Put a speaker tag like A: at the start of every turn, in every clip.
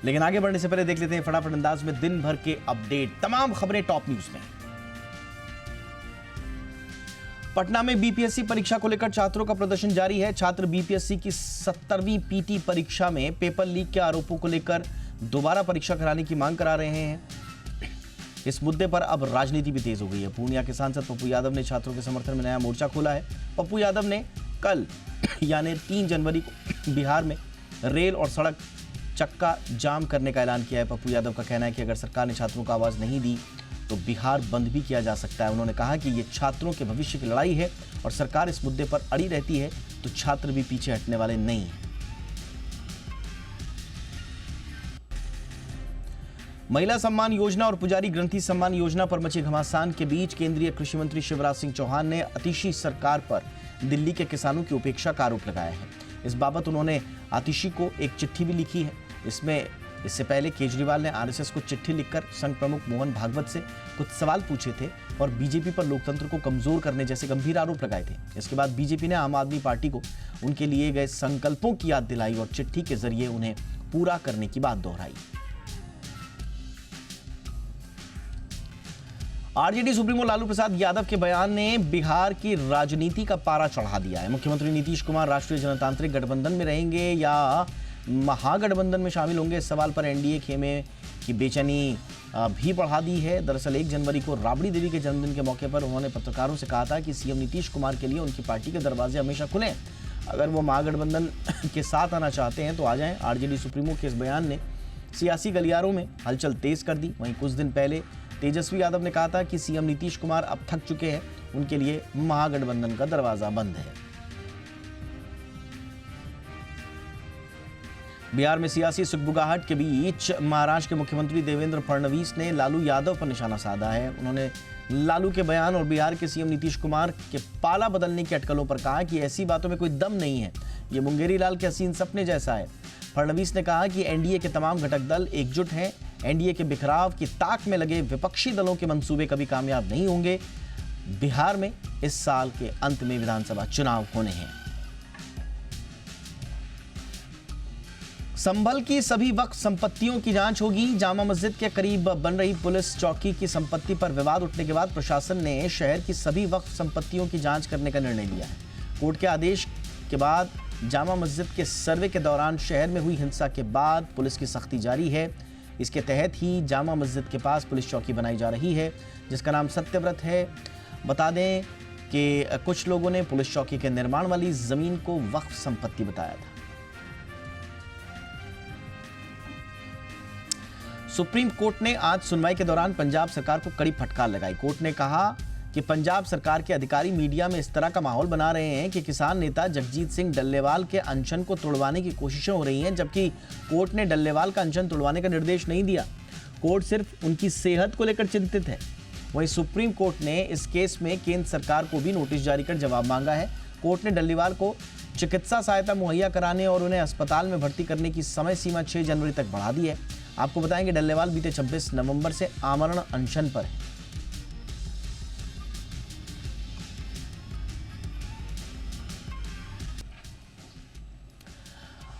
A: लेकिन आगे बढ़ने से पहले देख लेते हैं फटाफट अंदाज में दिन भर के अपडेट, तमाम खबरें टॉप न्यूज में। पटना में बीपीएससी परीक्षा को लेकर छात्रों का प्रदर्शन जारी है। छात्र बीपीएससी की 70वीं पीटी परीक्षा में पेपर लीक के आरोपों को लेकर दोबारा परीक्षा कराने की मांग करा रहे हैं। इस मुद्दे पर अब राजनीति भी तेज हो गई है। पूर्णिया के सांसद पप्पू यादव ने छात्रों के समर्थन में नया मोर्चा खोला है। पप्पू यादव ने कल यानी 3 जनवरी को बिहार में रेल और सड़क चक्का जाम करने का ऐलान किया है। पप्पू यादव का कहना है कि अगर सरकार ने छात्रों को आवाज नहीं दी तो बिहार बंद भी किया जा सकता है। उन्होंने कहा कि ये छात्रों के भविष्य की लड़ाई है और सरकार इस मुद्दे पर अड़ी रहती है तो छात्र भी पीछे हटने वाले नहीं हैं। महिला सम्मान योजना और पुजारी ग्रंथि सम्मान योजना पर मची घमासान के बीच केंद्रीय कृषि मंत्री शिवराज सिंह चौहान ने आतिशी सरकार पर दिल्ली के किसानों की उपेक्षा का आरोप लगाया है। इस बाबत उन्होंने आतिशी को एक चिट्ठी भी लिखी है। इससे पहले केजरीवाल ने आरएसएस को चिट्ठी लिखकर संघ प्रमुख मोहन भागवत से कुछ सवाल पूछे थे और बीजेपी पर लोकतंत्र को कमजोर करने जैसे गंभीर आरोप लगाए थे। इसके बाद बीजेपी ने आम आदमी पार्टी को उनके लिए गए संकल्पों की याद दिलाई और चिट्ठी के जरिए उन्हें पूरा करने की बात दोहराई। आरजेडी सुप्रीमो लालू प्रसाद यादव के बयान ने बिहार की राजनीति का पारा चढ़ा दिया है। मुख्यमंत्री नीतीश कुमार राष्ट्रीय जनतांत्रिक गठबंधन में रहेंगे या महागठबंधन में शामिल होंगे, इस सवाल पर एनडीए खेमे की बेचैनी भी बढ़ा दी है। दरअसल 1 जनवरी को राबड़ी देवी के जन्मदिन के मौके पर उन्होंने पत्रकारों से कहा था कि सीएम नीतीश कुमार के लिए उनकी पार्टी के दरवाजे हमेशा खुले हैं। अगर वो महागठबंधन के साथ आना चाहते हैं तो आ जाएं। आरजेडी सुप्रीमो के इस बयान ने सियासी गलियारों में हलचल तेज कर दी। वहीं कुछ दिन पहले तेजस्वी यादव ने कहा था कि सीएम नीतीश कुमार अब थक चुके हैं, उनके लिए महागठबंधन का दरवाजा बंद है। बिहार में सियासी सुगबुगाहट के बीच महाराष्ट्र के मुख्यमंत्री देवेंद्र फडणवीस ने लालू यादव पर निशाना साधा है। उन्होंने लालू के बयान और बिहार के सीएम नीतीश कुमार के पाला बदलने की अटकलों पर कहा कि ऐसी बातों में कोई दम नहीं है, ये मुंगेरी लाल के हसीन सपने जैसा है। फडणवीस ने कहा कि एनडीए के तमाम घटक दल एकजुट हैं। एनडीए के बिखराव की ताक में लगे विपक्षी दलों के मंसूबे कभी कामयाब नहीं होंगे। बिहार में इस साल के अंत में विधानसभा चुनाव होने हैं। संभल की सभी वक्फ संपत्तियों की जांच होगी। जामा मस्जिद के करीब बन रही पुलिस चौकी की संपत्ति पर विवाद उठने के बाद प्रशासन ने शहर की सभी वक्फ संपत्तियों की जांच करने का निर्णय लिया है। कोर्ट के आदेश के बाद जामा मस्जिद के सर्वे के दौरान शहर में हुई हिंसा के बाद पुलिस की सख्ती जारी है। इसके तहत ही जामा मस्जिद के पास पुलिस चौकी बनाई जा रही है, जिसका नाम सत्यव्रत है। बता दें कि कुछ लोगों ने पुलिस चौकी के निर्माण वाली जमीन को वक्फ संपत्ति बताया था। सुप्रीम कोर्ट ने आज सुनवाई के दौरान पंजाब सरकार को कड़ी फटकार लगाई। कोर्ट ने कहा कि पंजाब सरकार के अधिकारी मीडिया में इस तरह का माहौल बना रहे हैं कि किसान नेता जगजीत सिंह डल्लेवाल के अनशन को तोड़वाने की कोशिशें हो रही हैं, जबकि कोर्ट ने डल्लेवाल का अनशन तोड़वाने का निर्देश नहीं दिया। कोर्ट सिर्फ उनकी सेहत को लेकर चिंतित है। वहीं सुप्रीम कोर्ट ने इस केस में केंद्र सरकार को भी नोटिस जारी कर जवाब मांगा है। कोर्ट ने डल्लेवाल को चिकित्सा सहायता मुहैया कराने और उन्हें अस्पताल में भर्ती करने की समय सीमा 6 जनवरी तक बढ़ा दी है। आपको बताएंगे डल्लेवाल बीते 26 नवंबर से आमरण अनशन पर है।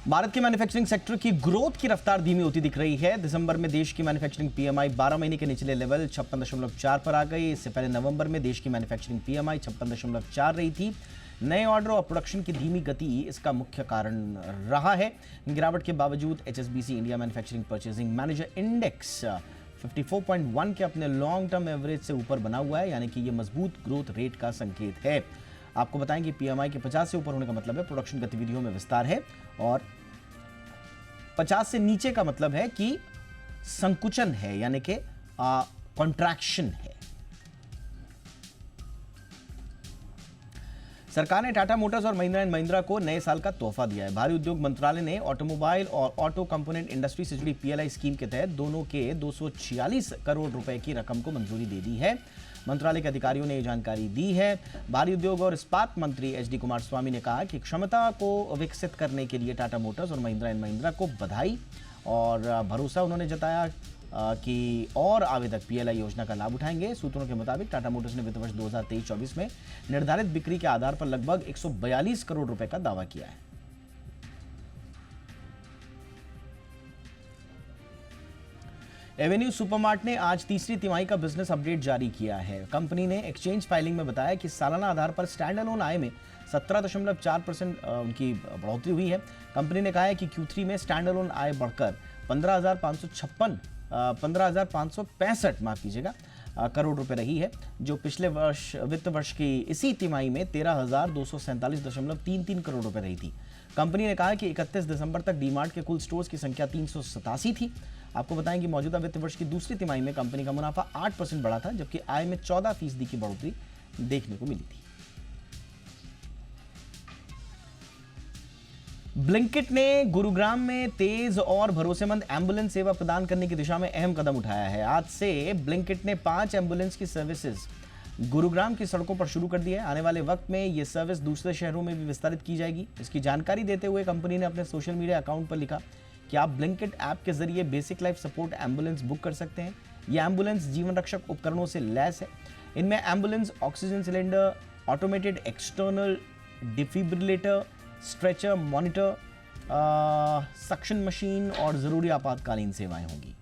A: भारत के मैन्युफैक्चरिंग सेक्टर की ग्रोथ की रफ्तार धीमी होती दिख रही है। दिसंबर में देश की मैन्युफैक्चरिंग पीएमआई 12 महीने के निचले लेवल 56.4 पर आ गई। इससे पहले नवंबर में देश की मैन्युफैक्चरिंग पीएमआई 56.4 रही थी। नए ऑर्डर और प्रोडक्शन की धीमी गति इसका मुख्य कारण रहा है। गिरावट के बावजूद HSBC India manufacturing purchasing manager index 54.1 के अपने लॉन्ग टर्म एवरेज से ऊपर बना हुआ है, यानी कि ये मजबूत ग्रोथ रेट का संकेत है। आपको बताएं कि पीएमआई के 50 से ऊपर होने का मतलब है प्रोडक्शन गतिविधियों में विस्तार है और 50 से नीचे का मतलब है कि संकुचन है, यानी कि कॉन्ट्रैक्शन है। सरकार ने टाटा मोटर्स और महिंद्रा एंड महिंद्रा को नए साल का तोहफा दिया है। भारी उद्योग मंत्रालय ने ऑटोमोबाइल और ऑटो कंपोनेंट इंडस्ट्री से जुड़ी पीएलआई स्कीम के तहत दोनों के 246 करोड़ रुपए की रकम को मंजूरी दे दी है। मंत्रालय के अधिकारियों ने यह जानकारी दी है। भारी उद्योग और इस्पात मंत्री एचडी कुमारस्वामी ने कहा कि क्षमता को विकसित करने के लिए टाटा मोटर्स और महिंद्रा एंड महिंद्रा को बधाई और भरोसा उन्होंने जताया कि और आवेदक पीएलआई योजना का लाभ उठाएंगे। सूत्रों के मुताबिक टाटा मोटर्स ने वित्त वर्ष 2023-24 में निर्धारित बिक्री के आधार पर लगभग 142 करोड़ रुपए का दावा किया है। एवेन्यू सुपरमार्ट ने आज तीसरी तिमाही का बिजनेस अपडेट जारी किया है। कंपनी ने एक्सचेंज फाइलिंग में बताया कि सालाना आधार पर स्टैंड अलोन आय में 17.4% उनकी बढ़ोतरी हुई है। कंपनी ने कहा है कि Q3 में स्टैंड अलोन आय बढ़कर 15,565 माफ कीजिएगा करोड़ रुपए रही है, जो पिछले वित्त वर्ष की इसी तिमाही में 13,247.33 करोड़ रुपए रही थी। कंपनी ने कहा कि 31 दिसंबर तक डीमार्ट के कुल स्टोर्स की संख्या 387 थी। आपको बताएं कि मौजूदा वित्त वर्ष की दूसरी तिमाही में कंपनी का मुनाफा 8% बढ़ा था, जबकि आय में 14% की बढ़ोतरी देखने को मिली थी। ब्लिंकिट ने गुरुग्राम में तेज और भरोसेमंद एम्बुलेंस सेवा प्रदान करने की दिशा में अहम कदम उठाया है। आज से ब्लिंकिट ने 5 एम्बुलेंस की सर्विसेज गुरुग्राम की सड़कों पर शुरू कर दी है। आने वाले वक्त में यह सर्विस दूसरे शहरों में भी विस्तारित की जाएगी। इसकी जानकारी देते हुए कंपनी ने अपने सोशल मीडिया अकाउंट पर लिखा कि आप ब्लिंकिट ऐप के जरिए basic life support ambulance book कर सकते हैं। यह एम्बुलेंस जीवन रक्षक उपकरणों से लैस है। इनमें ambulance, oxygen cylinder, automated external defibrillator, stretcher, monitor, suction machine और जरूरी आपातकालीन सेवाएं होंगी।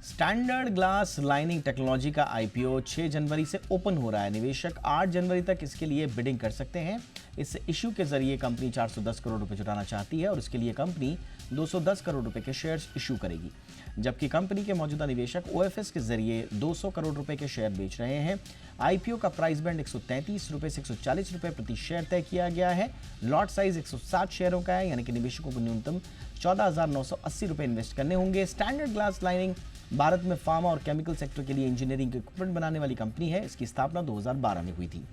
A: स्टैंडर्ड ग्लास लाइनिंग टेक्नोलॉजी का आईपीओ 6 जनवरी से ओपन हो रहा है। निवेशक 8 जनवरी तक इसके लिए बिडिंग कर सकते हैं। इस इश्यू के जरिए कंपनी 410 करोड़ रुपए जुटाना चाहती है और इसके लिए कंपनी 210 करोड़ रुपए के शेयर्स इशू करेगी, जबकि कंपनी के मौजूदा निवेशक ओएफएस के जरिए 200 करोड़ रुपए के शेयर बेच रहे हैं। आईपीओ का प्राइस बैंड 133 रुपए से 140 रुपए प्रति शेयर तय किया गया है। लॉट साइज 160 शेयरों का है, यानी कि निवेशकों को न्यूनतम 14,980 रुपए इन्वेस्ट करने होंगे। स्टैंडर्ड ग्लास लाइनिंग भारत में फार्मा और केमिकल सेक्टर के लिए इंजीनियरिंग इक्विपमेंट बनाने वाली कंपनी है। इसकी स्थापना 2012 में हुई थी।